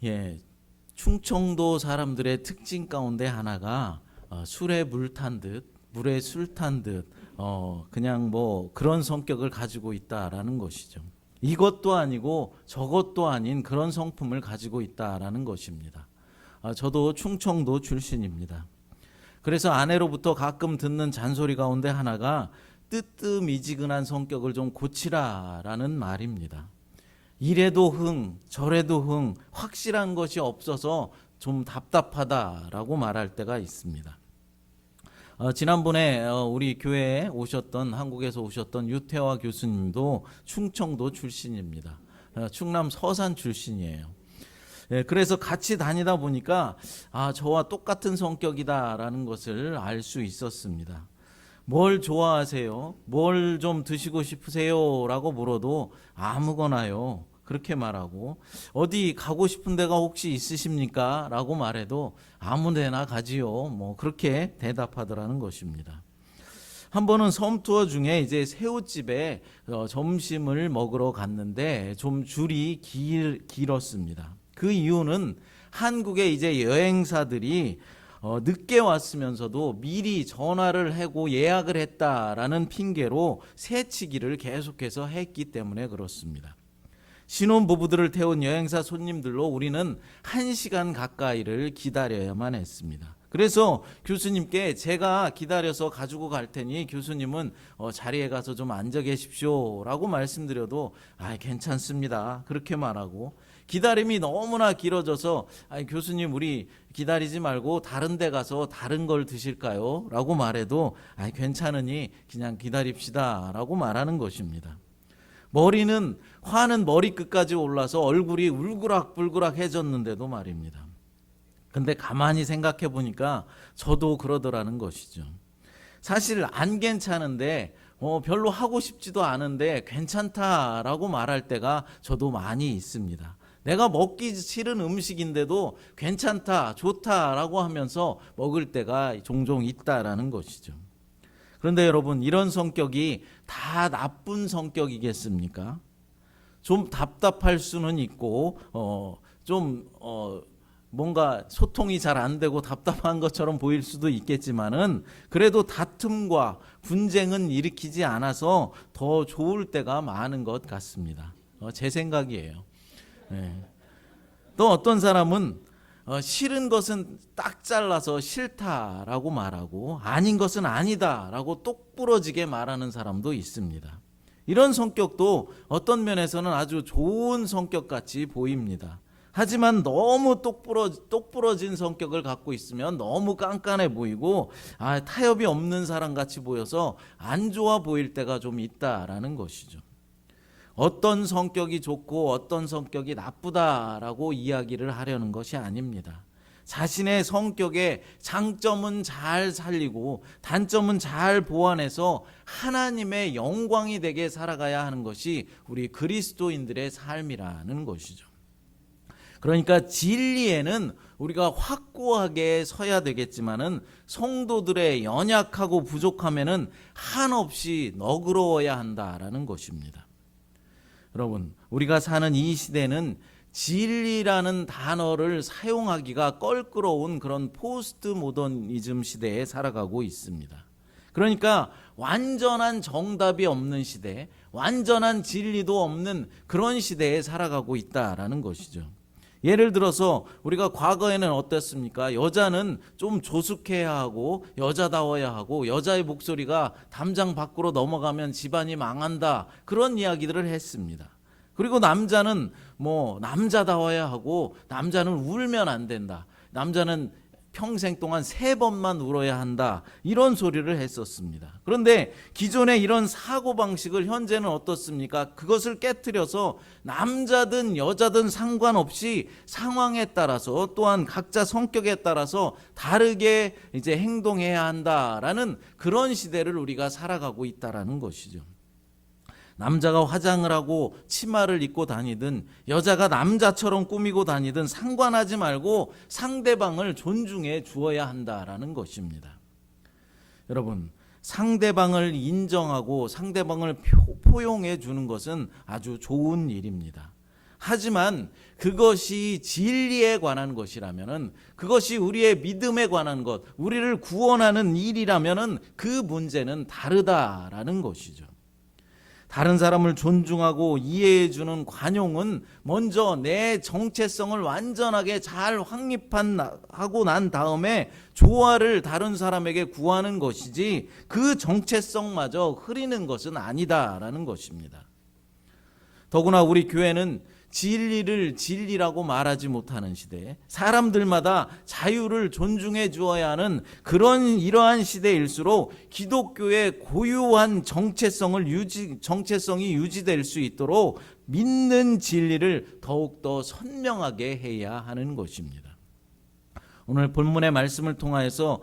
예, 충청도 사람들의 특징 가운데 하나가 술에 물 탄 듯, 물에 술 탄 듯, 그냥 뭐 그런 성격을 가지고 있다라는 것이죠. 이것도 아니고 저것도 아닌 그런 성품을 가지고 있다라는 것입니다. 저도 충청도 출신입니다. 그래서 아내로부터 가끔 듣는 잔소리 가운데 하나가 뜨뜻미지근한 성격을 좀 고치라라는 말입니다. 이래도 흥, 저래도 흥, 확실한 것이 없어서 좀 답답하다라고 말할 때가 있습니다. 지난번에 우리 교회에 오셨던, 한국에서 오셨던 유태화 교수님도 충청도 출신입니다. 충남 서산 출신이에요. 그래서 같이 다니다 보니까 저와 똑같은 성격이다라는 것을 알 수 있었습니다. 뭘 좋아하세요? 뭘 좀 드시고 싶으세요? 라고 물어도 아무거나요. 그렇게 말하고, 어디 가고 싶은 데가 혹시 있으십니까? 라고 말해도 아무 데나 가지요. 뭐 그렇게 대답하더라는 것입니다. 한 번은 섬 투어 중에 이제 새우집에 점심을 먹으러 갔는데 좀 줄이 길었습니다. 그 이유는 한국의 이제 여행사들이 늦게 왔으면서도 미리 전화를 하고 예약을 했다라는 핑계로 새치기를 계속해서 했기 때문에 그렇습니다. 신혼부부들을 태운 여행사 손님들로 우리는 1시간 가까이를 기다려야만 했습니다. 그래서 교수님께 제가 기다려서 가지고 갈 테니 교수님은 자리에 가서 좀 앉아 계십시오 라고 말씀드려도 괜찮습니다 그렇게 말하고, 기다림이 너무나 길어져서 교수님 우리 기다리지 말고 다른 데 가서 다른 걸 드실까요? 라고 말해도 괜찮으니 그냥 기다립시다 라고 말하는 것입니다. 화는 머리끝까지 올라서 얼굴이 울그락불그락해졌는데도 말입니다. 근데 가만히 생각해 보니까 저도 그러더라는 것이죠. 사실 안 괜찮은데 별로 하고 싶지도 않은데 괜찮다라고 말할 때가 저도 많이 있습니다. 내가 먹기 싫은 음식인데도 괜찮다, 좋다라고 하면서 먹을 때가 종종 있다라는 것이죠. 그런데 여러분, 이런 성격이 다 나쁜 성격이겠습니까? 좀 답답할 수는 있고 뭔가 소통이 잘 안 되고 답답한 것처럼 보일 수도 있겠지만은 그래도 다툼과 분쟁은 일으키지 않아서 더 좋을 때가 많은 것 같습니다. 제 생각이에요. 또 어떤 사람은 싫은 것은 딱 잘라서 싫다라고 말하고 아닌 것은 아니다라고 똑부러지게 말하는 사람도 있습니다. 이런 성격도 어떤 면에서는 아주 좋은 성격 같이 보입니다. 하지만 너무 똑부러진 성격을 갖고 있으면 너무 깐깐해 보이고 타협이 없는 사람 같이 보여서 안 좋아 보일 때가 좀 있다라는 것이죠. 어떤 성격이 좋고 어떤 성격이 나쁘다라고 이야기를 하려는 것이 아닙니다. 자신의 성격의 장점은 잘 살리고 단점은 잘 보완해서 하나님의 영광이 되게 살아가야 하는 것이 우리 그리스도인들의 삶이라는 것이죠. 그러니까 진리에는 우리가 확고하게 서야 되겠지만은 성도들의 연약하고 부족함에는 한없이 너그러워야 한다라는 것입니다. 여러분, 우리가 사는 이 시대는 진리라는 단어를 사용하기가 껄끄러운 그런 포스트 모더니즘 시대에 살아가고 있습니다. 그러니까 완전한 정답이 없는 시대, 완전한 진리도 없는 그런 시대에 살아가고 있다라는 것이죠. 예를 들어서 우리가 과거에는 어땠습니까? 여자는 좀 조숙해야 하고 여자다워야 하고 여자의 목소리가 담장 밖으로 넘어가면 집안이 망한다, 그런 이야기들을 했습니다. 그리고 남자는 남자다워야 하고 남자는 울면 안 된다, 남자는 평생 동안 3번만 울어야 한다, 이런 소리를 했었습니다. 그런데 기존의 이런 사고방식을 현재는 어떻습니까? 그것을 깨트려서 남자든 여자든 상관없이 상황에 따라서 또한 각자 성격에 따라서 다르게 이제 행동해야 한다라는 그런 시대를 우리가 살아가고 있다라는 것이죠. 남자가 화장을 하고 치마를 입고 다니든 여자가 남자처럼 꾸미고 다니든 상관하지 말고 상대방을 존중해 주어야 한다라는 것입니다. 여러분, 상대방을 인정하고 상대방을 포용해 주는 것은 아주 좋은 일입니다. 하지만 그것이 진리에 관한 것이라면은, 그것이 우리의 믿음에 관한 것, 우리를 구원하는 일이라면은 그 문제는 다르다라는 것이죠. 다른 사람을 존중하고 이해해주는 관용은 먼저 내 정체성을 완전하게 잘 확립하고 난 다음에 조화를 다른 사람에게 구하는 것이지, 그 정체성마저 흐리는 것은 아니다라는 것입니다. 더구나 우리 교회는 진리를 진리라고 말하지 못하는 시대에 사람들마다 자유를 존중해 주어야 하는 이러한 시대일수록 기독교의 고유한 정체성이 유지될 수 있도록 믿는 진리를 더욱더 선명하게 해야 하는 것입니다. 오늘 본문의 말씀을 통하여서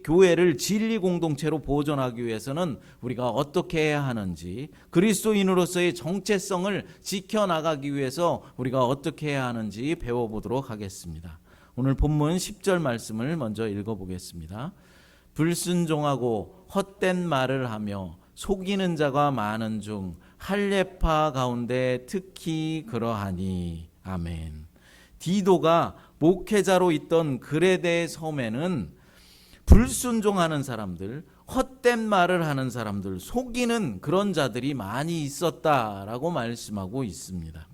교회를 진리 공동체로 보존하기 위해서는 우리가 어떻게 해야 하는지, 그리스도인으로서의 정체성을 지켜나가기 위해서 우리가 어떻게 해야 하는지 배워보도록 하겠습니다. 오늘 본문 10절 말씀을 먼저 읽어보겠습니다. 불순종하고 헛된 말을 하며 속이는 자가 많은 중 할례파 가운데 특히 그러하니. 아멘. 디도가 목회자로 있던 그레데 섬에는 불순종하는 사람들, 헛된 말을 하는 사람들, 속이는 그런 자들이 많이 있었다라고 말씀하고 있습니다.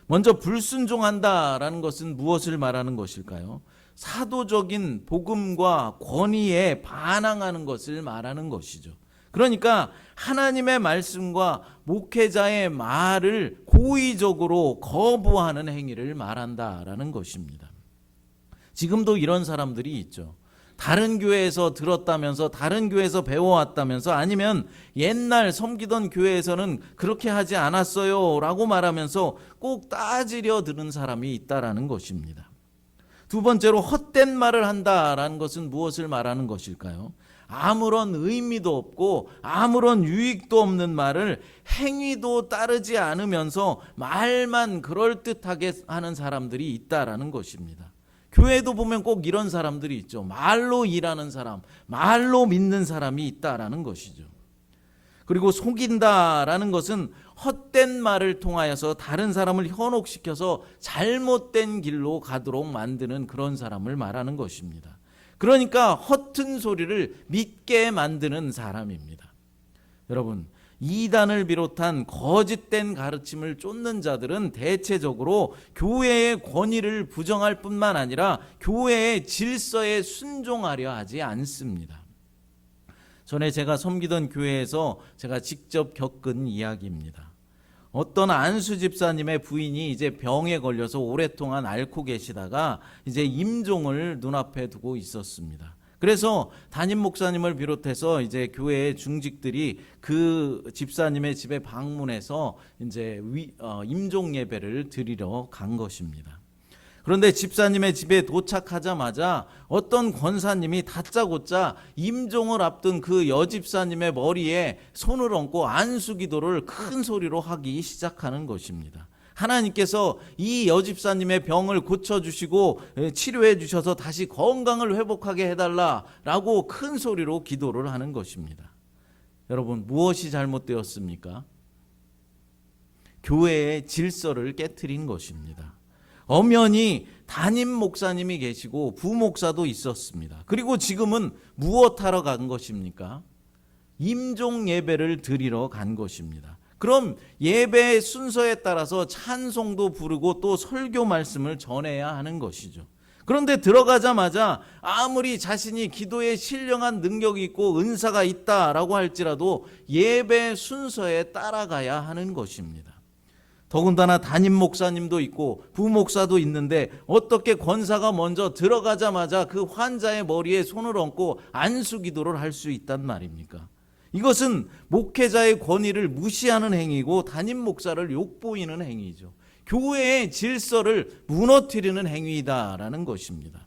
먼저 불순종한다라는 것은 무엇을 말하는 것일까요? 사도적인 복음과 권위에 반항하는 것을 말하는 것이죠. 그러니까 하나님의 말씀과 목회자의 말을 고의적으로 거부하는 행위를 말한다라는 것입니다. 지금도 이런 사람들이 있죠. 다른 교회에서 들었다면서, 다른 교회에서 배워왔다면서, 아니면 옛날 섬기던 교회에서는 그렇게 하지 않았어요 라고 말하면서 꼭 따지려 드는 사람이 있다라는 것입니다. 두 번째로 헛된 말을 한다라는 것은 무엇을 말하는 것일까요? 아무런 의미도 없고 아무런 유익도 없는 말을 행위도 따르지 않으면서 말만 그럴듯하게 하는 사람들이 있다라는 것입니다. 교회도 보면 꼭 이런 사람들이 있죠. 말로 일하는 사람, 말로 믿는 사람이 있다라는 것이죠. 그리고 속인다라는 것은 헛된 말을 통하여서 다른 사람을 현혹시켜서 잘못된 길로 가도록 만드는 그런 사람을 말하는 것입니다. 그러니까 허튼 소리를 믿게 만드는 사람입니다. 여러분, 이단을 비롯한 거짓된 가르침을 쫓는 자들은 대체적으로 교회의 권위를 부정할 뿐만 아니라 교회의 질서에 순종하려 하지 않습니다. 전에 제가 섬기던 교회에서 제가 직접 겪은 이야기입니다. 어떤 안수 집사님의 부인이 이제 병에 걸려서 오랫동안 앓고 계시다가 이제 임종을 눈앞에 두고 있었습니다. 그래서 담임 목사님을 비롯해서 이제 교회의 중직들이 그 집사님의 집에 방문해서 이제 임종 예배를 드리러 간 것입니다. 그런데 집사님의 집에 도착하자마자 어떤 권사님이 다짜고짜 임종을 앞둔 그 여집사님의 머리에 손을 얹고 안수기도를 큰 소리로 하기 시작하는 것입니다. 하나님께서 이 여집사님의 병을 고쳐주시고 치료해 주셔서 다시 건강을 회복하게 해달라라고 큰 소리로 기도를 하는 것입니다. 여러분, 무엇이 잘못되었습니까? 교회의 질서를 깨트린 것입니다. 엄연히 담임 목사님이 계시고 부목사도 있었습니다. 그리고 지금은 무엇하러 간 것입니까? 임종 예배를 드리러 간 것입니다. 그럼 예배의 순서에 따라서 찬송도 부르고 또 설교 말씀을 전해야 하는 것이죠. 그런데 들어가자마자 아무리 자신이 기도에 신령한 능력이 있고 은사가 있다라고 할지라도 예배 순서에 따라가야 하는 것입니다. 더군다나 담임 목사님도 있고 부목사도 있는데 어떻게 권사가 먼저 들어가자마자 그 환자의 머리에 손을 얹고 안수기도를 할 수 있단 말입니까? 이것은 목회자의 권위를 무시하는 행위고 담임 목사를 욕보이는 행위죠. 교회의 질서를 무너뜨리는 행위다라는 것입니다.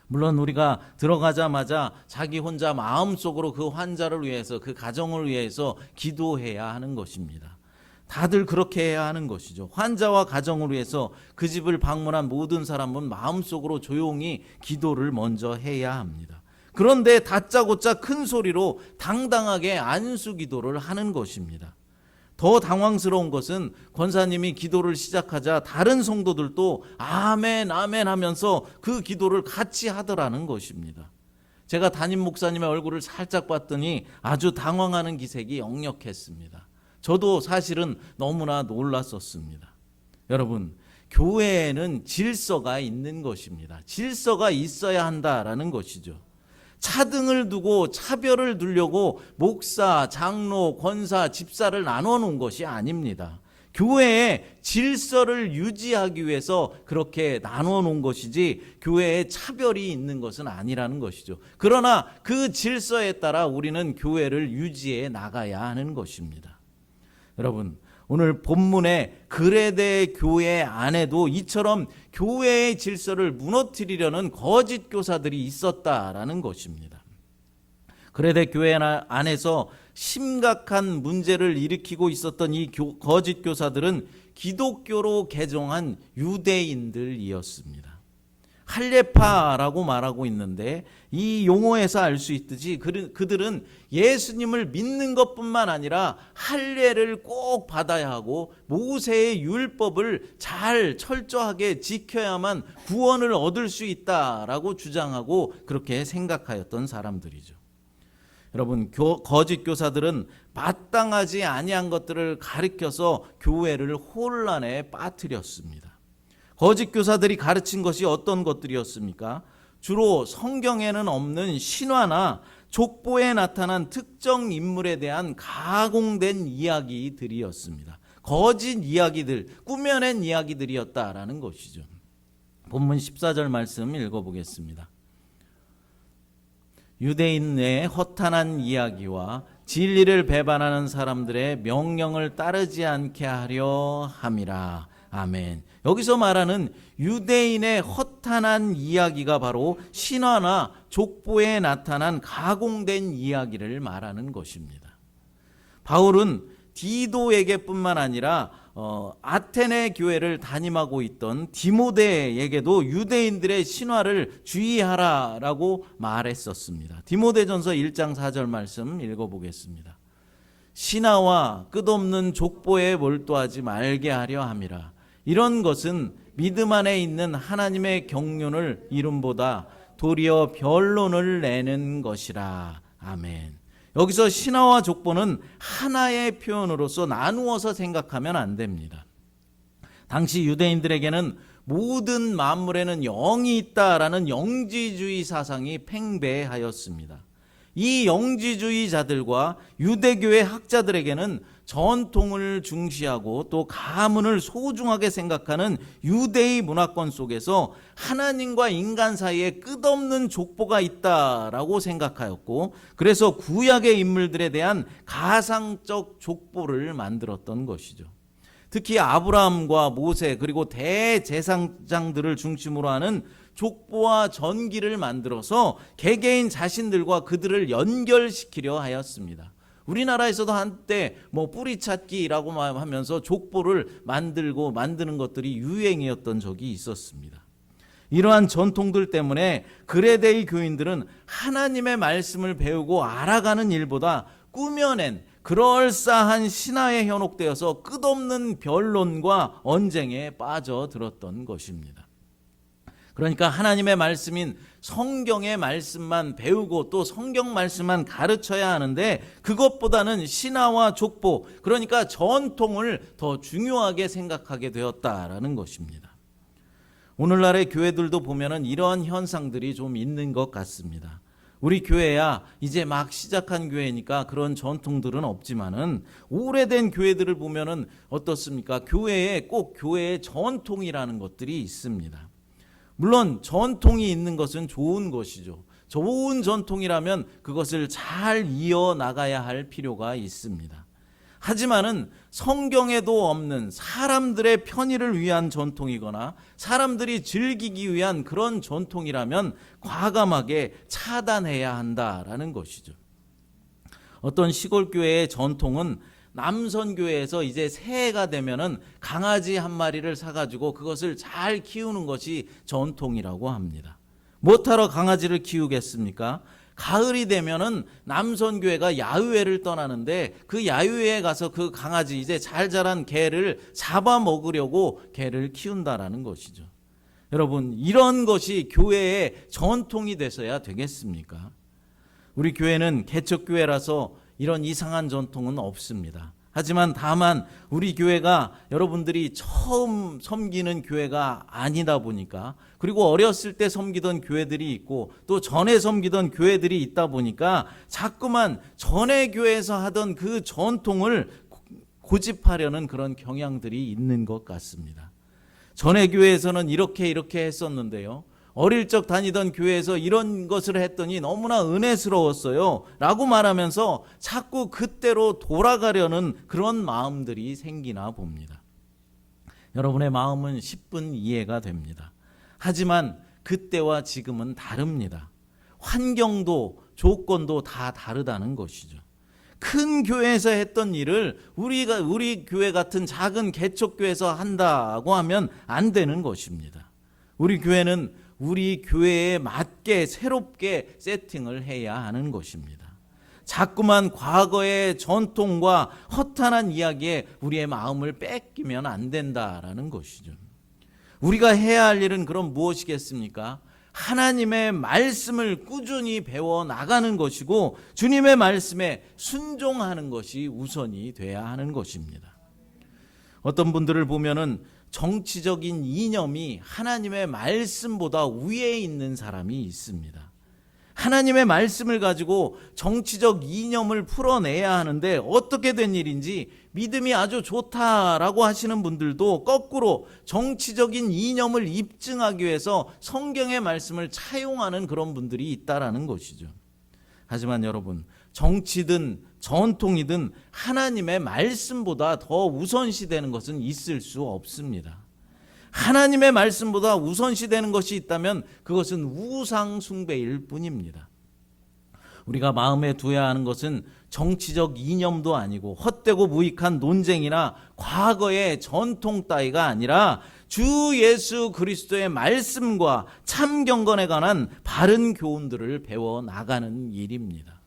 물론 우리가 들어가자마자 자기 혼자 마음속으로 그 환자를 위해서, 그 가정을 위해서 기도해야 하는 것입니다. 다들 그렇게 해야 하는 것이죠. 환자와 가정을 위해서 그 집을 방문한 모든 사람은 마음속으로 조용히 기도를 먼저 해야 합니다. 그런데 다짜고짜 큰 소리로 당당하게 안수기도를 하는 것입니다. 더 당황스러운 것은 권사님이 기도를 시작하자 다른 성도들도 아멘 아멘 하면서 그 기도를 같이 하더라는 것입니다. 제가 담임 목사님의 얼굴을 살짝 봤더니 아주 당황하는 기색이 역력했습니다. 저도 사실은 너무나 놀랐었습니다. 여러분, 교회에는 질서가 있는 것입니다. 질서가 있어야 한다라는 것이죠. 차등을 두고 차별을 두려고 목사, 장로, 권사, 집사를 나눠 놓은 것이 아닙니다. 교회의 질서를 유지하기 위해서 그렇게 나눠 놓은 것이지 교회에 차별이 있는 것은 아니라는 것이죠. 그러나 그 질서에 따라 우리는 교회를 유지해 나가야 하는 것입니다. 여러분, 오늘 본문의 그레데 교회 안에도 이처럼 교회의 질서를 무너뜨리려는 거짓 교사들이 있었다라는 것입니다. 그레데 교회 안에서 심각한 문제를 일으키고 있었던 이 거짓 교사들은 기독교로 개종한 유대인들이었습니다. 할례파라고 말하고 있는데 이 용어에서 알 수 있듯이 그들은 예수님을 믿는 것뿐만 아니라 할례를 꼭 받아야 하고 모세의 율법을 잘 철저하게 지켜야만 구원을 얻을 수 있다라고 주장하고 그렇게 생각하였던 사람들이죠. 여러분, 거짓 교사들은 마땅하지 아니한 것들을 가르쳐서 교회를 혼란에 빠뜨렸습니다. 거짓 교사들이 가르친 것이 어떤 것들이었습니까? 주로 성경에는 없는 신화나 족보에 나타난 특정 인물에 대한 가공된 이야기들이었습니다. 거짓 이야기들, 꾸며낸 이야기들이었다라는 것이죠. 본문 14절 말씀 읽어보겠습니다. 유대인의 허탄한 이야기와 진리를 배반하는 사람들의 명령을 따르지 않게 하려 함이라. 아멘. 여기서 말하는 유대인의 허탄한 이야기가 바로 신화나 족보에 나타난 가공된 이야기를 말하는 것입니다. 바울은 디도에게뿐만 아니라 아테네 교회를 담임하고 있던 디모데에게도 유대인들의 신화를 주의하라라고 말했었습니다. 디모데전서 1장 4절 말씀 읽어보겠습니다. 신화와 끝없는 족보에 몰두하지 말게 하려 함이라. 이런 것은 믿음 안에 있는 하나님의 경륜을 이름보다 도리어 변론을 내는 것이라. 아멘. 여기서 신화와 족보는 하나의 표현으로서 나누어서 생각하면 안 됩니다. 당시 유대인들에게는 모든 만물에는 영이 있다라는 영지주의 사상이 팽배하였습니다. 이 영지주의자들과 유대교의 학자들에게는 전통을 중시하고 또 가문을 소중하게 생각하는 유대의 문화권 속에서 하나님과 인간 사이에 끝없는 족보가 있다라고 생각하였고, 그래서 구약의 인물들에 대한 가상적 족보를 만들었던 것이죠. 특히 아브라함과 모세 그리고 대제사장들을 중심으로 하는 족보와 전기를 만들어서 개개인 자신들과 그들을 연결시키려 하였습니다. 우리나라에서도 한때 뿌리찾기라고 하면서 족보를 만드는 것들이 유행이었던 적이 있었습니다. 이러한 전통들 때문에 그레데의 교인들은 하나님의 말씀을 배우고 알아가는 일보다 꾸며낸 그럴싸한 신화에 현혹되어서 끝없는 변론과 언쟁에 빠져들었던 것입니다. 그러니까 하나님의 말씀인 성경의 말씀만 배우고 또 성경 말씀만 가르쳐야 하는데 그것보다는 신화와 족보, 그러니까 전통을 더 중요하게 생각하게 되었다라는 것입니다. 오늘날의 교회들도 보면은 이러한 현상들이 좀 있는 것 같습니다. 우리 교회야 이제 막 시작한 교회니까 그런 전통들은 없지만은 오래된 교회들을 보면은 어떻습니까? 교회에 꼭 교회의 전통이라는 것들이 있습니다. 물론 전통이 있는 것은 좋은 것이죠. 좋은 전통이라면 그것을 잘 이어나가야 할 필요가 있습니다. 하지만은 성경에도 없는 사람들의 편의를 위한 전통이거나 사람들이 즐기기 위한 그런 전통이라면 과감하게 차단해야 한다라는 것이죠. 어떤 시골 교회의 전통은 남선교회에서 이제 새해가 되면은 강아지 한 마리를 사가지고 그것을 잘 키우는 것이 전통이라고 합니다. 못하러 강아지를 키우겠습니까? 가을이 되면은 남선교회가 야유회를 떠나는데 그 야유회에 가서 그 강아지 이제 잘 자란 개를 잡아 먹으려고 개를 키운다라는 것이죠. 여러분, 이런 것이 교회의 전통이 돼서야 되겠습니까? 우리 교회는 개척교회라서 이런 이상한 전통은 없습니다. 하지만 다만 우리 교회가 여러분들이 처음 섬기는 교회가 아니다 보니까, 그리고 어렸을 때 섬기던 교회들이 있고 또 전에 섬기던 교회들이 있다 보니까 자꾸만 전에 교회에서 하던 그 전통을 고집하려는 그런 경향들이 있는 것 같습니다. 전에 교회에서는 이렇게 했었는데요, 어릴 적 다니던 교회에서 이런 것을 했더니 너무나 은혜스러웠어요 라고 말하면서 자꾸 그때로 돌아가려는 그런 마음들이 생기나 봅니다. 여러분의 마음은 10분 이해가 됩니다. 하지만 그때와 지금은 다릅니다. 환경도 조건도 다 다르다는 것이죠. 큰 교회에서 했던 일을 우리 교회 같은 작은 개척교회에서 한다고 하면 안 되는 것입니다. 우리 교회는 우리 교회에 맞게 새롭게 세팅을 해야 하는 것입니다. 자꾸만 과거의 전통과 허탄한 이야기에 우리의 마음을 뺏기면 안 된다라는 것이죠. 우리가 해야 할 일은 그럼 무엇이겠습니까? 하나님의 말씀을 꾸준히 배워 나가는 것이고 주님의 말씀에 순종하는 것이 우선이 돼야 하는 것입니다. 어떤 분들을 보면은 정치적인 이념이 하나님의 말씀보다 위에 있는 사람이 있습니다. 하나님의 말씀을 가지고 정치적 이념을 풀어내야 하는데 어떻게 된 일인지 믿음이 아주 좋다라고 하시는 분들도 거꾸로 정치적인 이념을 입증하기 위해서 성경의 말씀을 차용하는 그런 분들이 있다라는 것이죠. 하지만 여러분, 정치든 전통이든 하나님의 말씀보다 더 우선시되는 것은 있을 수 없습니다. 하나님의 말씀보다 우선시되는 것이 있다면 그것은 우상 숭배일 뿐입니다. 우리가 마음에 두어야 하는 것은 정치적 이념도 아니고 헛되고 무익한 논쟁이나 과거의 전통 따위가 아니라 주 예수 그리스도의 말씀과 참 경건에 관한 바른 교훈들을 배워 나가는 일입니다.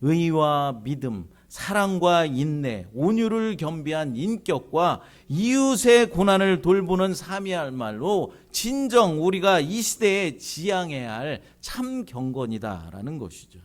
의와 믿음, 사랑과 인내, 온유를 겸비한 인격과 이웃의 고난을 돌보는 삶이야말로 진정 우리가 이 시대에 지향해야 할 참 경건이다라는 것이죠.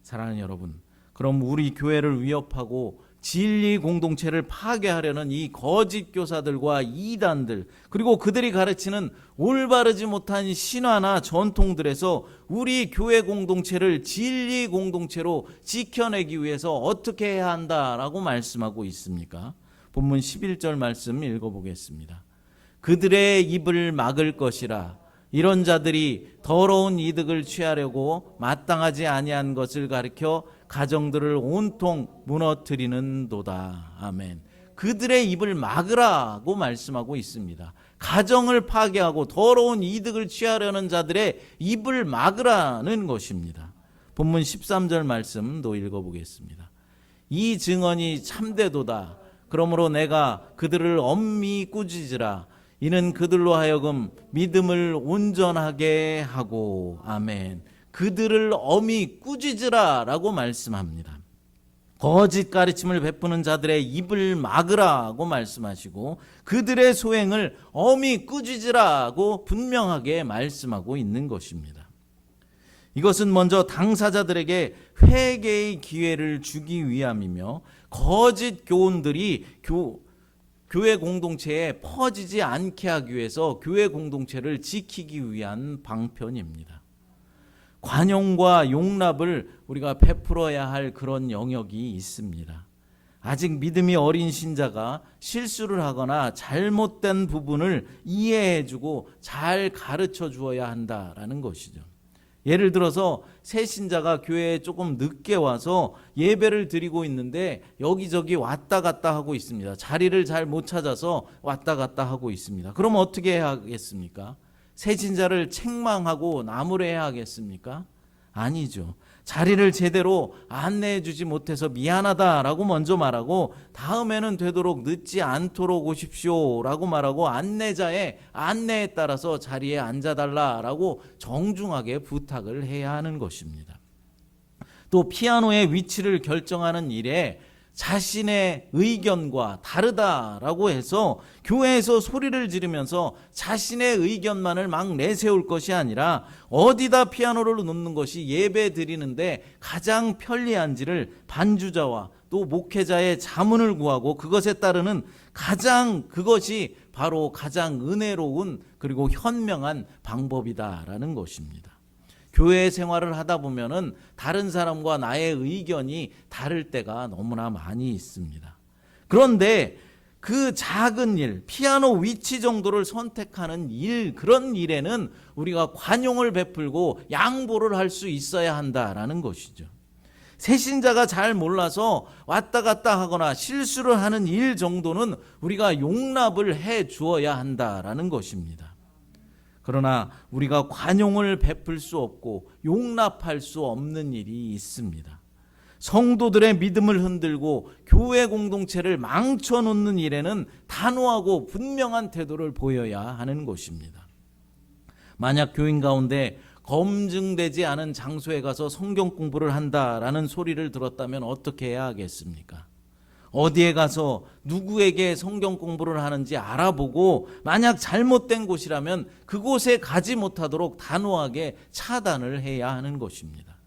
사랑하는 여러분, 그럼 우리 교회를 위협하고 진리 공동체를 파괴하려는 이 거짓 교사들과 이단들, 그리고 그들이 가르치는 올바르지 못한 신화나 전통들에서 우리 교회 공동체를 진리 공동체로 지켜내기 위해서 어떻게 해야 한다라고 말씀하고 있습니까? 본문 11절 말씀 읽어보겠습니다. 그들의 입을 막을 것이라. 이런 자들이 더러운 이득을 취하려고 마땅하지 아니한 것을 가리켜 가정들을 온통 무너뜨리는도다. 아멘. 그들의 입을 막으라고 말씀하고 있습니다. 가정을 파괴하고 더러운 이득을 취하려는 자들의 입을 막으라는 것입니다. 본문 13절 말씀도 읽어보겠습니다. 이 증언이 참되도다. 그러므로 내가 그들을 엄히 꾸짖으라. 이는 그들로 하여금 믿음을 온전하게 하고. 아멘. 그들을 엄히 꾸짖으라 라고 말씀합니다. 거짓 가르침을 베푸는 자들의 입을 막으라고 말씀하시고 그들의 소행을 엄히 꾸짖으라고 분명하게 말씀하고 있는 것입니다. 이것은 먼저 당사자들에게 회개의 기회를 주기 위함이며 거짓 교훈들이 교회 공동체에 퍼지지 않게 하기 위해서 교회 공동체를 지키기 위한 방편입니다. 관용과 용납을 우리가 베풀어야 할 그런 영역이 있습니다. 아직 믿음이 어린 신자가 실수를 하거나 잘못된 부분을 이해해주고 잘 가르쳐 주어야 한다라는 것이죠. 예를 들어서 새 신자가 교회에 조금 늦게 와서 예배를 드리고 있는데 여기저기 왔다 갔다 하고 있습니다. 자리를 잘 못 찾아서 왔다 갔다 하고 있습니다. 그럼 어떻게 해야 하겠습니까? 새 신자를 책망하고 나무래야 하겠습니까? 아니죠. 자리를 제대로 안내해 주지 못해서 미안하다라고 먼저 말하고, 다음에는 되도록 늦지 않도록 오십시오라고 말하고, 안내자의 안내에 따라서 자리에 앉아달라라고 정중하게 부탁을 해야 하는 것입니다. 또 피아노의 위치를 결정하는 일에 자신의 의견과 다르다라고 해서 교회에서 소리를 지르면서 자신의 의견만을 막 내세울 것이 아니라, 어디다 피아노를 놓는 것이 예배 드리는데 가장 편리한지를 반주자와 또 목회자의 자문을 구하고, 그것에 따르는 그것이 바로 가장 은혜로운 그리고 현명한 방법이다라는 것입니다. 교회 생활을 하다 보면은 다른 사람과 나의 의견이 다를 때가 너무나 많이 있습니다. 그런데 그 작은 일, 피아노 위치 정도를 선택하는 일, 그런 일에는 우리가 관용을 베풀고 양보를 할 수 있어야 한다라는 것이죠. 새신자가 잘 몰라서 왔다 갔다 하거나 실수를 하는 일 정도는 우리가 용납을 해 주어야 한다라는 것입니다. 그러나 우리가 관용을 베풀 수 없고 용납할 수 없는 일이 있습니다. 성도들의 믿음을 흔들고 교회 공동체를 망쳐놓는 일에는 단호하고 분명한 태도를 보여야 하는 것입니다. 만약 교인 가운데 검증되지 않은 장소에 가서 성경 공부를 한다라는 소리를 들었다면 어떻게 해야 하겠습니까? 어디에 가서 누구에게 성경 공부를 하는지 알아보고, 만약 잘못된 곳이라면 그곳에 가지 못하도록 단호하게 차단을 해야 하는 것입니다.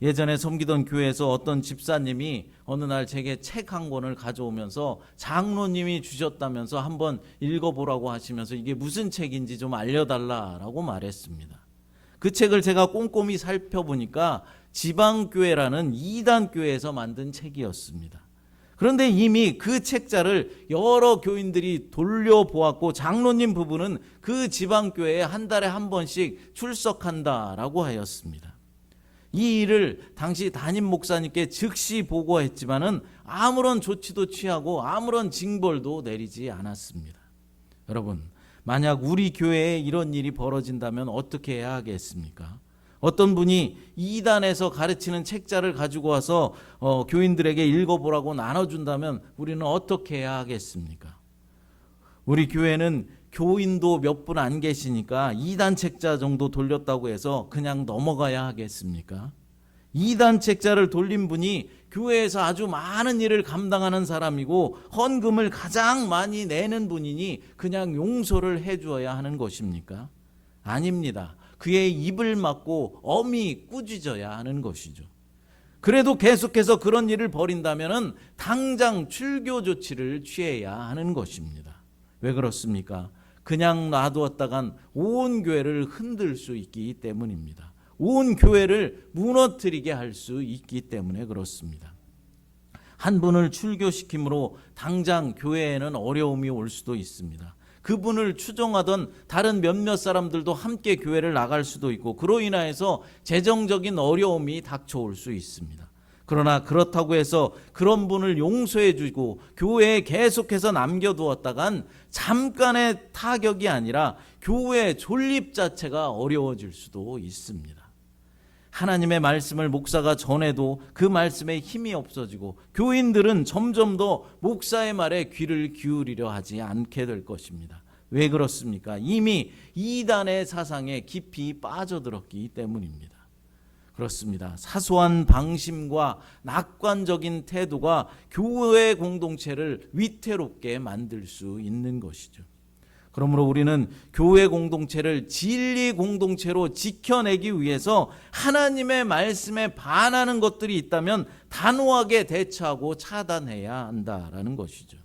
예전에 섬기던 교회에서 어떤 집사님이 어느 날 제게 책 한 권을 가져오면서 장로님이 주셨다면서 한번 읽어보라고 하시면서 이게 무슨 책인지 좀 알려달라라고 말했습니다. 그 책을 제가 꼼꼼히 살펴보니까 지방교회라는 이단교회에서 만든 책이었습니다. 그런데 이미 그 책자를 여러 교인들이 돌려보았고, 장로님 부부는 그 지방교회에 한 달에 한 번씩 출석한다라고 하였습니다. 이 일을 당시 담임 목사님께 즉시 보고했지만은 아무런 조치도 취하고 아무런 징벌도 내리지 않았습니다. 여러분, 만약 우리 교회에 이런 일이 벌어진다면 어떻게 해야 하겠습니까? 어떤 분이 이단에서 가르치는 책자를 가지고 와서 교인들에게 읽어보라고 나눠준다면 우리는 어떻게 해야 하겠습니까? 우리 교회는 교인도 몇 분 안 계시니까 이단 책자 정도 돌렸다고 해서 그냥 넘어가야 하겠습니까? 이단 책자를 돌린 분이 교회에서 아주 많은 일을 감당하는 사람이고 헌금을 가장 많이 내는 분이니 그냥 용서를 해주어야 하는 것입니까? 아닙니다. 그의 입을 막고 엄히 꾸짖어야 하는 것이죠. 그래도 계속해서 그런 일을 벌인다면 당장 출교 조치를 취해야 하는 것입니다. 왜 그렇습니까? 그냥 놔두었다간 온 교회를 흔들 수 있기 때문입니다. 온 교회를 무너뜨리게 할 수 있기 때문에 그렇습니다. 한 분을 출교시킴으로 당장 교회에는 어려움이 올 수도 있습니다. 그분을 추종하던 다른 몇몇 사람들도 함께 교회를 나갈 수도 있고, 그로 인하여서 재정적인 어려움이 닥쳐올 수 있습니다. 그러나 그렇다고 해서 그런 분을 용서해 주고 교회에 계속해서 남겨두었다간 잠깐의 타격이 아니라 교회 존립 자체가 어려워질 수도 있습니다. 하나님의 말씀을 목사가 전해도 그 말씀에 힘이 없어지고 교인들은 점점 더 목사의 말에 귀를 기울이려 하지 않게 될 것입니다. 왜 그렇습니까? 이미 이단의 사상에 깊이 빠져들었기 때문입니다. 그렇습니다. 사소한 방심과 낙관적인 태도가 교회 공동체를 위태롭게 만들 수 있는 것이죠. 그러므로 우리는 교회 공동체를 진리 공동체로 지켜내기 위해서 하나님의 말씀에 반하는 것들이 있다면 단호하게 대처하고 차단해야 한다라는 것이죠.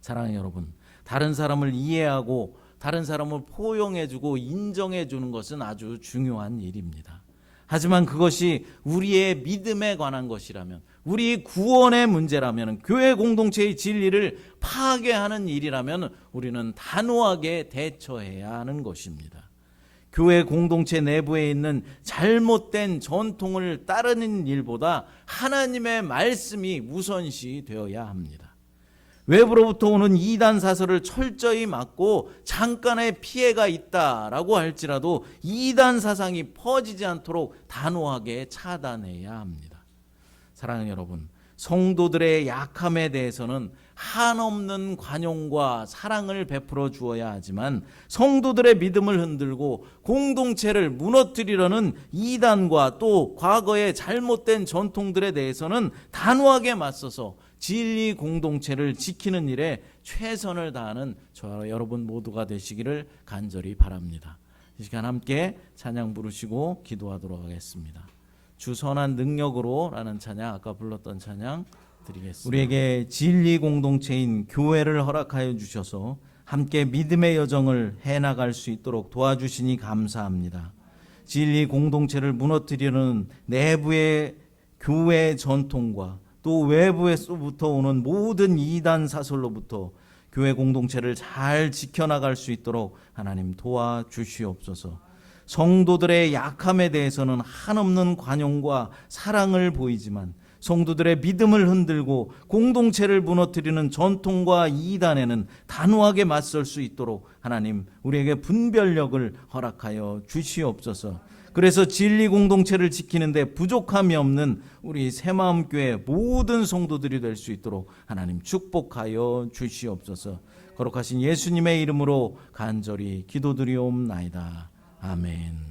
사랑하는 여러분, 다른 사람을 이해하고 다른 사람을 포용해주고 인정해주는 것은 아주 중요한 일입니다. 하지만 그것이 우리의 믿음에 관한 것이라면, 우리 구원의 문제라면, 교회 공동체의 진리를 파괴하는 일이라면 우리는 단호하게 대처해야 하는 것입니다. 교회 공동체 내부에 있는 잘못된 전통을 따르는 일보다 하나님의 말씀이 우선시 되어야 합니다. 외부로부터 오는 이단 사설을 철저히 막고 잠깐의 피해가 있다라고 할지라도 이단 사상이 퍼지지 않도록 단호하게 차단해야 합니다. 사랑하는 여러분, 성도들의 약함에 대해서는 한없는 관용과 사랑을 베풀어 주어야 하지만 성도들의 믿음을 흔들고 공동체를 무너뜨리려는 이단과 또 과거의 잘못된 전통들에 대해서는 단호하게 맞서서 진리 공동체를 지키는 일에 최선을 다하는 저와 여러분 모두가 되시기를 간절히 바랍니다. 이 시간 함께 찬양 부르시고 기도하도록 하겠습니다. 주 선한 능력으로 라는 찬양, 아까 불렀던 찬양 드리겠습니다. 우리에게 진리 공동체인 교회를 허락하여 주셔서 함께 믿음의 여정을 해나갈 수 있도록 도와주시니 감사합니다. 진리 공동체를 무너뜨리는 내부의 교회의 전통과 또 외부에서부터 오는 모든 이단 사설로부터 교회 공동체를 잘 지켜나갈 수 있도록 하나님 도와주시옵소서. 성도들의 약함에 대해서는 한없는 관용과 사랑을 보이지만 성도들의 믿음을 흔들고 공동체를 무너뜨리는 전통과 이단에는 단호하게 맞설 수 있도록 하나님 우리에게 분별력을 허락하여 주시옵소서. 그래서 진리 공동체를 지키는데 부족함이 없는 우리 새마음교회 모든 성도들이 될 수 있도록 하나님 축복하여 주시옵소서. 거룩하신 예수님의 이름으로 간절히 기도드리옵나이다. 아멘.